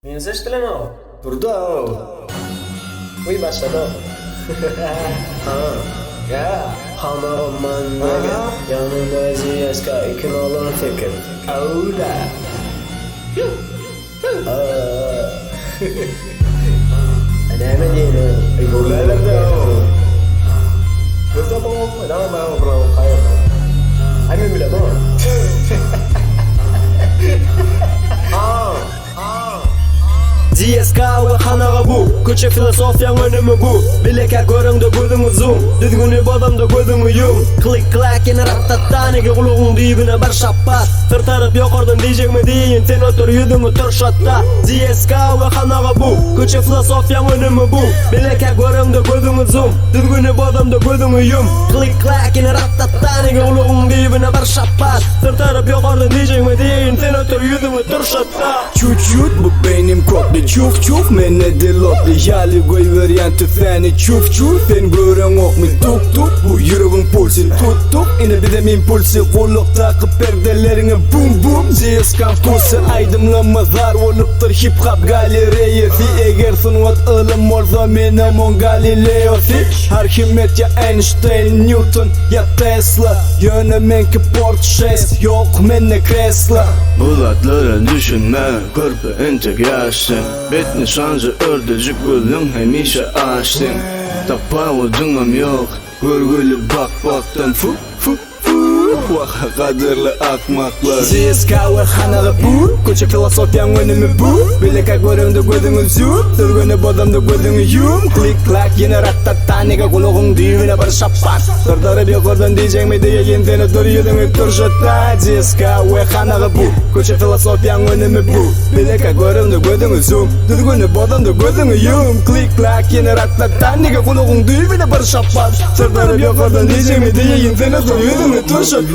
Meni eshitilaman. Turdi. Uy başladı. Ya. Hamamman nega yanımda GSK 2 nolun fikir. Aula. Ana hemen yeni. Buralarda. Burada bu nama bro hayır. Hani bile bu. GSK ve hanaga bu Ko'cha filosofiyan önümü bu Bileka görüngde gözüngü zoom Düzgünü bodamda gözüngü yum Klik klak yine rattatta Nege kuluğun dibine bir şappat Tırtarıp yokardan diyecekme deyin Sen otur yüzüngü tur şatta GSK ve hanaga bu Ko'cha filosofiyan önümü bu Bileka görüngde gözüngü zoom Düzgünü bodamda gözüngü yum Klik klak yine rattatta Nege kuluğun dibine bir şappat Tırtarıp yokardan diyecekme deyin Sen otur yüzüngü tur şatta Чуть-чуть bu benim kodlu çuf çuf mene dilotlu Yali koy veriyen tüfeğini çuf çuf Sen gören ok mi tuk tuk Bu yüreğin pulsi tuttuk Yine bir de min pulsi Kolluk takıp perdelerini bum bum GSK'ın pulsi aydınlanmazlar Oluptur hip hop galereyesi Eğer sunat ılım olsa menemon Galileosi Archimet ya Einstein Newton ya Tesla Yönemen ki Porsche Yok menne Chrysler Bulatlara düşünme, körpü entek yaşsın Betni sancı ördecik gözün hemişe açtın Tapa odungam yok, görgülü baktan fu fu fu Vaha kadirli akmaklar GSK ve hanaga bu Ko'cha filosofiyan önümü bu Bileka görüngde gözüngü zoom Düzgünü bodamda gözüngü yum Klik klak yine rattatta Nege kuluğun dibine bir şappat Tırtarıp yokardan diyecekme deyin Seni dur yüzüngü tur şatta GSK ve hanaga bu Ko'cha filosofiyan önümü bu Bileka görüngde gözüngü zoom Düzgünü bodamda gözüngü yum Klik klak yine rattatta Nege kuluğun dibine bir şappat Tırtarıp yokardan diyecekme deyin Seni dur yüzüngü tur şatta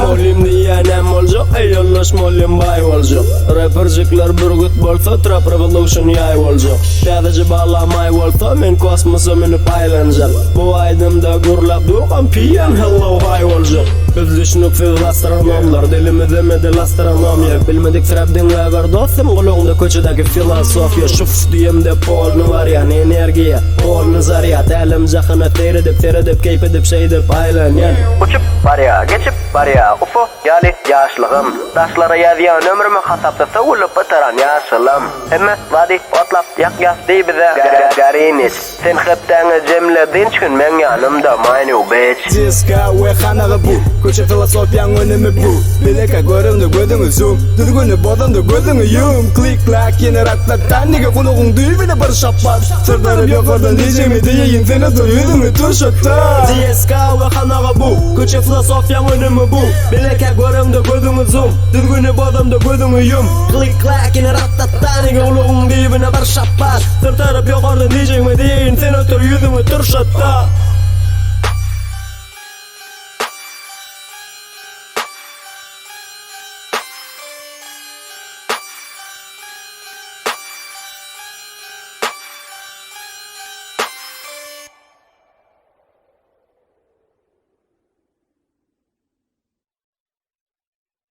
Molim diyenem olacak, yollaş molim bay olacak Rappercikler burgut bolsa, trap revolution yay olacak Sadece bağlamay olsa, men kosmosa minip aylanacak Bu aydımda gurlap doğan piyan hello hay olacak Biz düşünüp siz astronomlar, dilimize medel astronomiya Bilmedik trap dinlever dostum, kulağında koçadaki filosofya Şuf diyem de polnu var yani energiya Polnu zariyat, elim cahına seyredip keyif edip şey edip aylanyan Uçup var ya, geçip var ya, ufu yali yaşlığım Taşlara yazıyan ömrümü hasapta savulup bitiren yaşılım Emme vadi otlap yak dey bize gariniz Sen hepteni cemledin çünkü men yanımda mine bitch GSK ve hanaga bu Ko'cha filosofiyan önümü bu Bileka görüngde gözüngü zoom Düzgünü bodamda gözüngü yum Klik klak yine rattatta Nege kuluğun dibine bir şappat Tırtarıp yokardan diyecekme deyin Seni dur yüzüngü tur şatta GSK ve hanaga bu Ko'cha filosofiyan önümü bu Bileka görüngde gözüngü zoom Düzgünü bodamda gözüngü yum Klik klak yine rattatta Nege kuluğun dibine bir şappat Tırtarıp yokardan diyecekme deyin Seni otur yüzüngü tur şatta